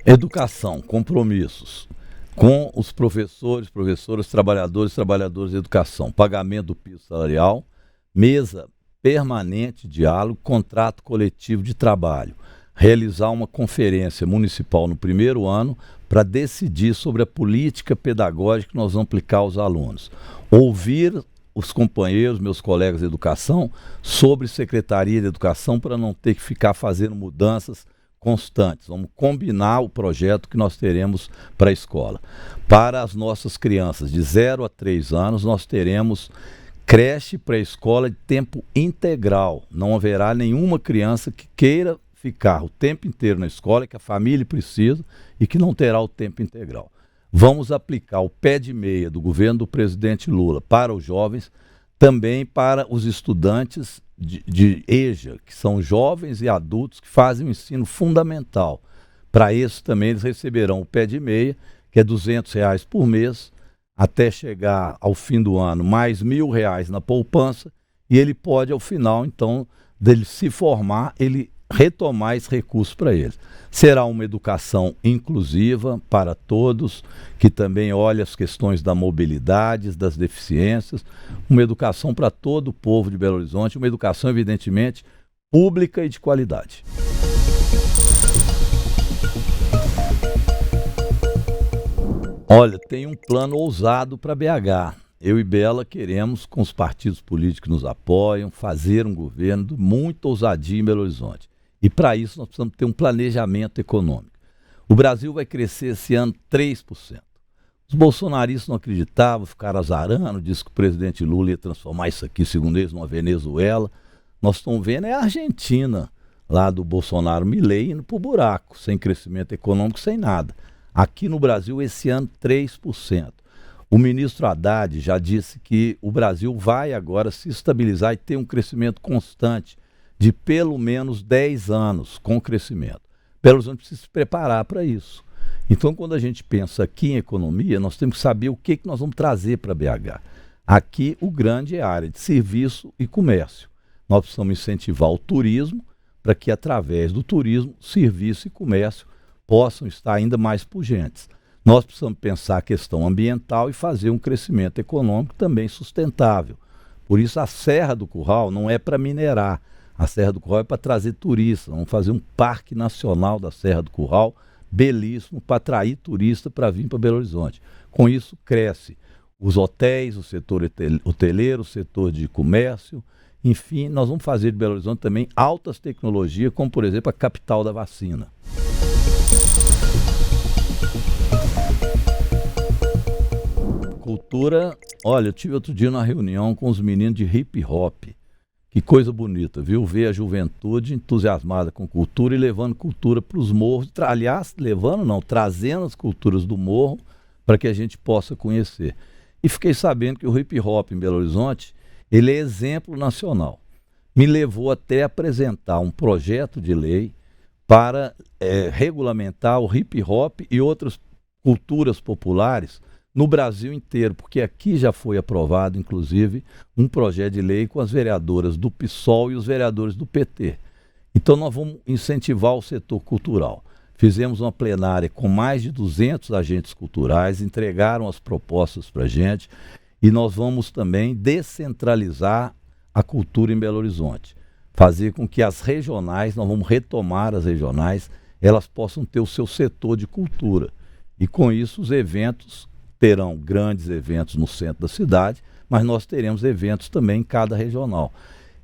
Educação, compromissos com os professores, professoras, trabalhadores, trabalhadoras de educação, pagamento do piso salarial, mesa permanente, diálogo, contrato coletivo de trabalho, realizar uma conferência municipal no primeiro ano para decidir sobre a política pedagógica que nós vamos aplicar aos alunos, ouvir os companheiros, meus colegas de educação, sobre Secretaria de Educação para não ter que ficar fazendo mudanças constantes. Vamos combinar o projeto que nós teremos para a escola. Para as nossas crianças de 0 a 3 anos, nós teremos creche pré-escola de tempo integral. Não haverá nenhuma criança que queira ficar o tempo inteiro na escola, que a família precisa e que não terá o tempo integral. Vamos aplicar o pé de meia do governo do presidente Lula para os jovens, também para os estudantes de EJA, que são jovens e adultos que fazem o ensino fundamental. Para isso também eles receberão o pé de meia, que é R$ 200 por mês, até chegar ao fim do ano, mais R$ 1.000 na poupança, e ele pode, ao final, então, dele se formar, ele retomar esse recurso para eles. Será uma educação inclusiva para todos, que também olha as questões da mobilidade, das deficiências, uma educação para todo o povo de Belo Horizonte, uma educação, evidentemente, pública e de qualidade. Olha, tem um plano ousado para BH. Eu e Bela queremos, com os partidos políticos que nos apoiam, fazer um governo de muita ousadia em Belo Horizonte. E para isso nós precisamos ter um planejamento econômico. O Brasil vai crescer esse ano 3%. Os bolsonaristas não acreditavam, ficaram azarando, disse que o presidente Lula ia transformar isso aqui, segundo eles, numa Venezuela. Nós estamos vendo é a Argentina, lá do Bolsonaro Milei, indo para o buraco, sem crescimento econômico, sem nada. Aqui no Brasil, esse ano, 3%. O ministro Haddad já disse que o Brasil vai agora se estabilizar e ter um crescimento constante de pelo menos 10 anos com crescimento. Belo Horizonte precisa se preparar para isso. Então, quando a gente pensa aqui em economia, nós temos que saber o que nós vamos trazer para BH. Aqui, o grande é a área de serviço e comércio. Nós precisamos incentivar o turismo para que, através do turismo, serviço e comércio possam estar ainda mais pujantes. Nós precisamos pensar a questão ambiental e fazer um crescimento econômico também sustentável. Por isso, a Serra do Curral não é para minerar. A Serra do Curral é para trazer turistas. Vamos fazer um parque nacional da Serra do Curral, belíssimo, para atrair turista para vir para Belo Horizonte. Com isso, cresce os hotéis, o setor hoteleiro, o setor de comércio. Enfim, nós vamos fazer de Belo Horizonte também altas tecnologias, como, por exemplo, a capital da vacina. Cultura, olha, eu tive outro dia uma reunião com os meninos de hip hop. Que coisa bonita, viu? Ver a juventude entusiasmada com cultura e levando cultura para os morros. Aliás, levando não, trazendo as culturas do morro para que a gente possa conhecer. E fiquei sabendo que o hip hop em Belo Horizonte, ele é exemplo nacional. Me levou até a apresentar um projeto de lei para regulamentar o hip hop e outras culturas populares no Brasil inteiro, porque aqui já foi aprovado, inclusive, um projeto de lei com as vereadoras do PSOL e os vereadores do PT. Então nós vamos incentivar o setor cultural. Fizemos uma plenária com mais de 200 agentes culturais, entregaram as propostas para a gente e nós vamos também descentralizar a cultura em Belo Horizonte. Fazer com que as regionais, nós vamos retomar as regionais, elas possam ter o seu setor de cultura. E com isso os eventos terão grandes eventos no centro da cidade, mas nós teremos eventos também em cada regional.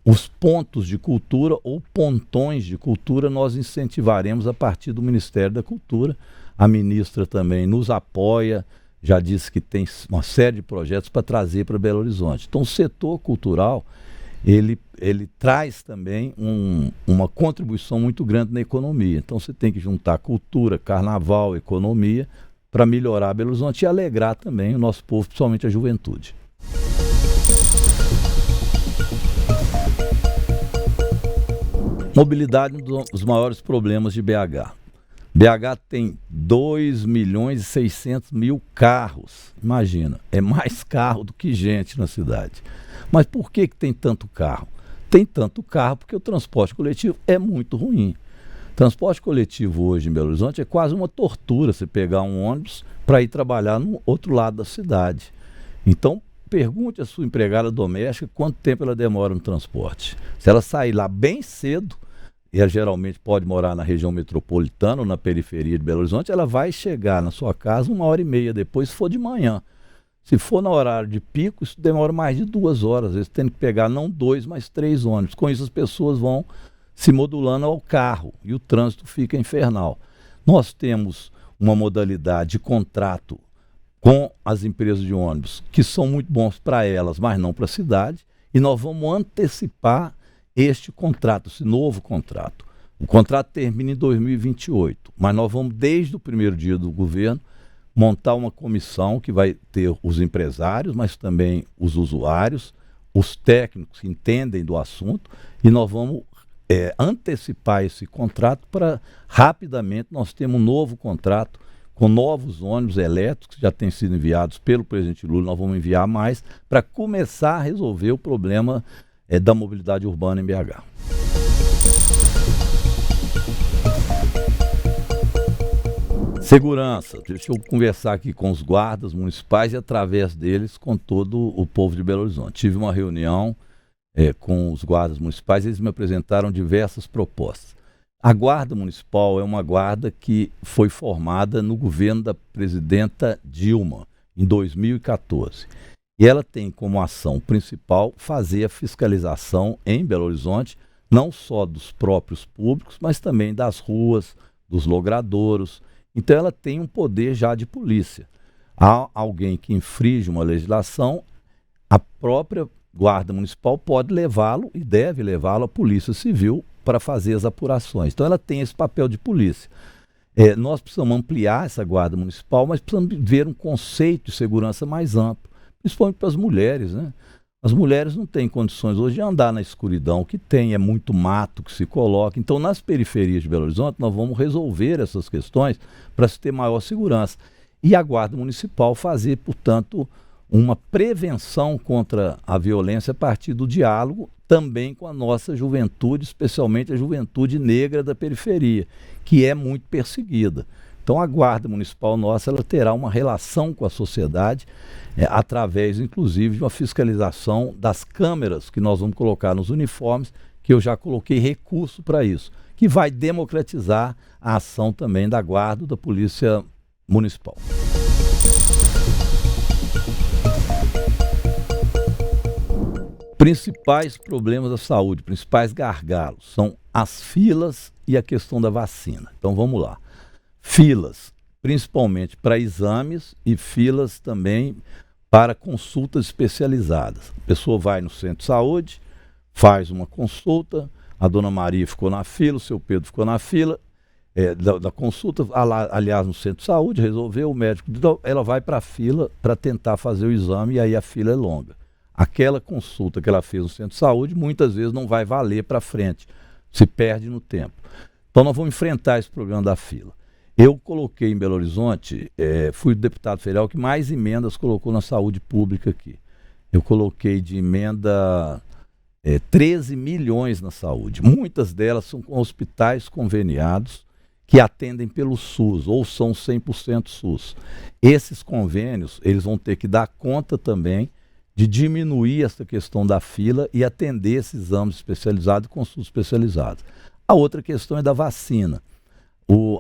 Os pontos de cultura ou pontões de cultura nós incentivaremos a partir do Ministério da Cultura. A ministra também nos apoia, já disse que tem uma série de projetos para trazer para Belo Horizonte. Então o setor cultural, ele traz também uma contribuição muito grande na economia. Então você tem que juntar cultura, carnaval, economia, para melhorar Belo Horizonte e alegrar também o nosso povo, principalmente a juventude. Mobilidade é um dos maiores problemas de BH. BH tem 2.600.000 carros. Imagina, é mais carro do que gente na cidade. Mas por que tem tanto carro? Tem tanto carro porque o transporte coletivo é muito ruim. Transporte coletivo hoje em Belo Horizonte é quase uma tortura você pegar um ônibus para ir trabalhar no outro lado da cidade. Então, pergunte à sua empregada doméstica quanto tempo ela demora no transporte. Se ela sair lá bem cedo, e ela geralmente pode morar na região metropolitana ou na periferia de Belo Horizonte, ela vai chegar na sua casa 1h30 depois, se for de manhã. Se for no horário de pico, isso demora mais de 2 horas. Às vezes tem que pegar não 2, mas 3 ônibus. Com isso as pessoas vão se modulando ao carro e o trânsito fica infernal. Nós temos uma modalidade de contrato com as empresas de ônibus que são muito bons para elas, mas não para a cidade, e nós vamos antecipar este contrato, esse novo contrato. O contrato termina em 2028, mas nós vamos, desde o primeiro dia do governo, montar uma comissão que vai ter os empresários, mas também os usuários, os técnicos que entendem do assunto, e nós vamos antecipar esse contrato para rapidamente nós termos um novo contrato com novos ônibus elétricos que já têm sido enviados pelo presidente Lula. Nós vamos enviar mais para começar a resolver o problema da mobilidade urbana em BH. Segurança, deixa eu conversar aqui com os guardas municipais e através deles com todo o povo de Belo Horizonte. Tive uma reunião com os guardas municipais, eles me apresentaram diversas propostas. A guarda municipal é uma guarda que foi formada no governo da presidenta Dilma, em 2014. E ela tem como ação principal fazer a fiscalização em Belo Horizonte, não só dos próprios públicos, mas também das ruas, dos logradouros. Então ela tem um poder já de polícia. Há alguém que infringe uma legislação, a própria guarda municipal pode levá-lo e deve levá-lo à polícia civil para fazer as apurações. Então ela tem esse papel de polícia. Nós precisamos ampliar essa guarda municipal, mas precisamos ver um conceito de segurança mais amplo, principalmente para as mulheres, né? As mulheres não têm condições hoje de andar na escuridão, o que tem é muito mato que se coloca. Então, nas periferias de Belo Horizonte, nós vamos resolver essas questões para se ter maior segurança. E a Guarda Municipal fazer, portanto, uma prevenção contra a violência a partir do diálogo, também com a nossa juventude, especialmente a juventude negra da periferia, que é muito perseguida. Então a Guarda Municipal nossa, ela terá uma relação com a sociedade, através, inclusive, de uma fiscalização das câmeras que nós vamos colocar nos uniformes, que eu já coloquei recurso para isso, que vai democratizar a ação também da Guarda da Polícia Municipal. Principais problemas da saúde, principais gargalos, são as filas e a questão da vacina. Então vamos lá. Filas, principalmente para exames e filas também para consultas especializadas. A pessoa vai no centro de saúde, faz uma consulta, a dona Maria ficou na fila, o seu Pedro ficou na fila da consulta, aliás, no centro de saúde, resolveu, o médico, ela vai para a fila para tentar fazer o exame e aí a fila é longa. Aquela consulta que ela fez no centro de saúde muitas vezes não vai valer para frente, se perde no tempo. Então nós vamos enfrentar esse problema da fila. Eu coloquei em Belo Horizonte, fui o deputado federal que mais emendas colocou na saúde pública aqui. Eu coloquei de emenda 13 milhões na saúde. Muitas delas são com hospitais conveniados que atendem pelo SUS ou são 100% SUS. Esses convênios, eles vão ter que dar conta também de diminuir essa questão da fila e atender esses exames especializados e consultas especializadas. A outra questão é da vacina.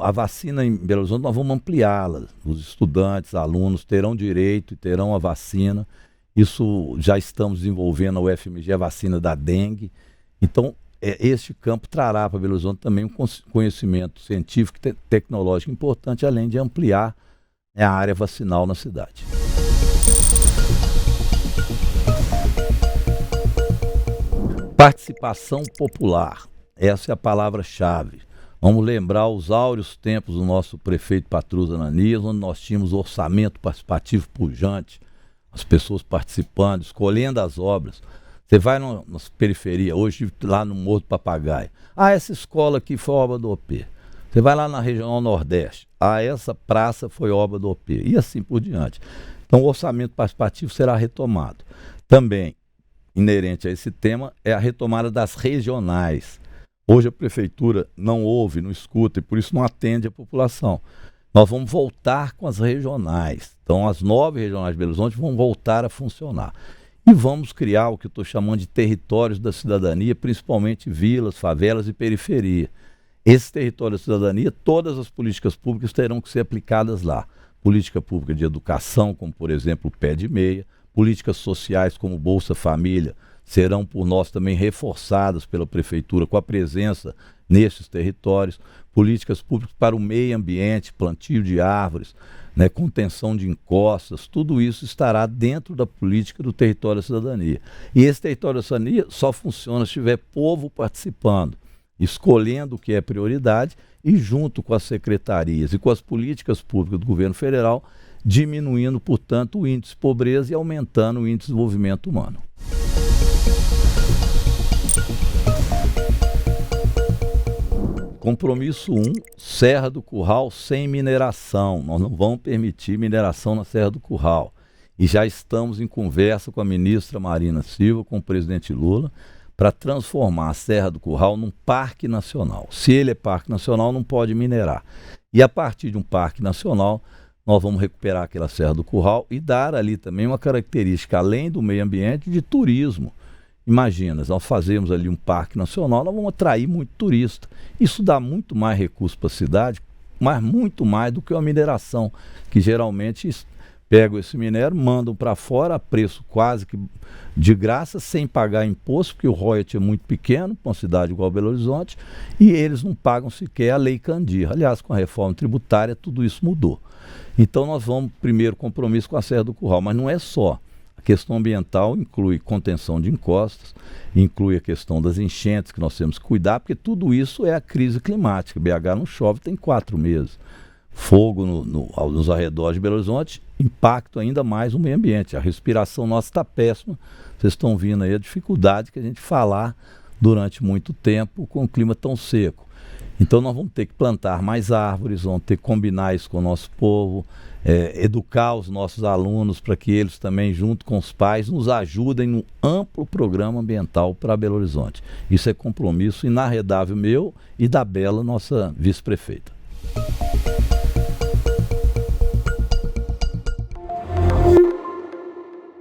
A vacina em Belo Horizonte nós vamos ampliá-la. Os estudantes, alunos terão direito e terão a vacina. Isso já estamos desenvolvendo na UFMG, a vacina da dengue. Então, este campo trará para Belo Horizonte também um conhecimento científico e tecnológico importante, além de ampliar a área vacinal na cidade. Participação popular, essa é a palavra-chave. Vamos lembrar os áureos tempos do nosso prefeito Patrus Ananias, onde nós tínhamos orçamento participativo pujante, as pessoas participando, escolhendo as obras. Você vai nas periferias, hoje lá no Morro do Papagaio. Essa escola aqui foi obra do OP. Você vai lá na região Nordeste. Essa praça foi obra do OP. E assim por diante. Então o orçamento participativo será retomado. Também, inerente a esse tema, é a retomada das regionais. Hoje a prefeitura não ouve, não escuta e por isso não atende a população. Nós vamos voltar com as regionais. Então as 9 regionais de Belo Horizonte vão voltar a funcionar. E vamos criar o que eu estou chamando de territórios da cidadania, principalmente vilas, favelas e periferia. Esse território da cidadania, todas as políticas públicas terão que ser aplicadas lá. Política pública de educação, como por exemplo o Pé de Meia, políticas sociais como Bolsa Família, serão por nós também reforçadas pela prefeitura com a presença nesses territórios, políticas públicas para o meio ambiente, plantio de árvores, né, contenção de encostas, tudo isso estará dentro da política do território da cidadania. E esse território da cidadania só funciona se tiver povo participando, escolhendo o que é prioridade e junto com as secretarias e com as políticas públicas do governo federal, diminuindo, portanto, o índice de pobreza e aumentando o índice de desenvolvimento humano. Compromisso 1, Serra do Curral sem mineração. Nós não vamos permitir mineração na Serra do Curral. E já estamos em conversa com a ministra Marina Silva, com o presidente Lula, para transformar a Serra do Curral num parque nacional. Se ele é parque nacional, não pode minerar. E a partir de um parque nacional, nós vamos recuperar aquela Serra do Curral e dar ali também uma característica, além do meio ambiente, de turismo. Imagina, nós fazemos ali um parque nacional, nós vamos atrair muito turista. Isso dá muito mais recurso para a cidade, mas muito mais do que a mineração, que geralmente pegam esse minério, mandam para fora a preço quase que de graça, sem pagar imposto, porque o royalty é muito pequeno para uma cidade igual Belo Horizonte, e eles não pagam sequer a Lei Candir. Aliás, com a reforma tributária, tudo isso mudou. Então nós vamos, primeiro, compromisso com a Serra do Curral, mas não é só. A questão ambiental inclui contenção de encostas, inclui a questão das enchentes que nós temos que cuidar, porque tudo isso é a crise climática. BH não chove tem 4 meses. Fogo nos arredores de Belo Horizonte, impacto ainda mais no meio ambiente. A respiração nossa está péssima. Vocês estão vendo aí a dificuldade que a gente falar durante muito tempo com o clima tão seco. Então nós vamos ter que plantar mais árvores, vamos ter que combinar isso com o nosso povo, educar os nossos alunos para que eles também, junto com os pais, nos ajudem no amplo programa ambiental para Belo Horizonte. Isso é compromisso inarredável meu e da Bela, nossa vice-prefeita.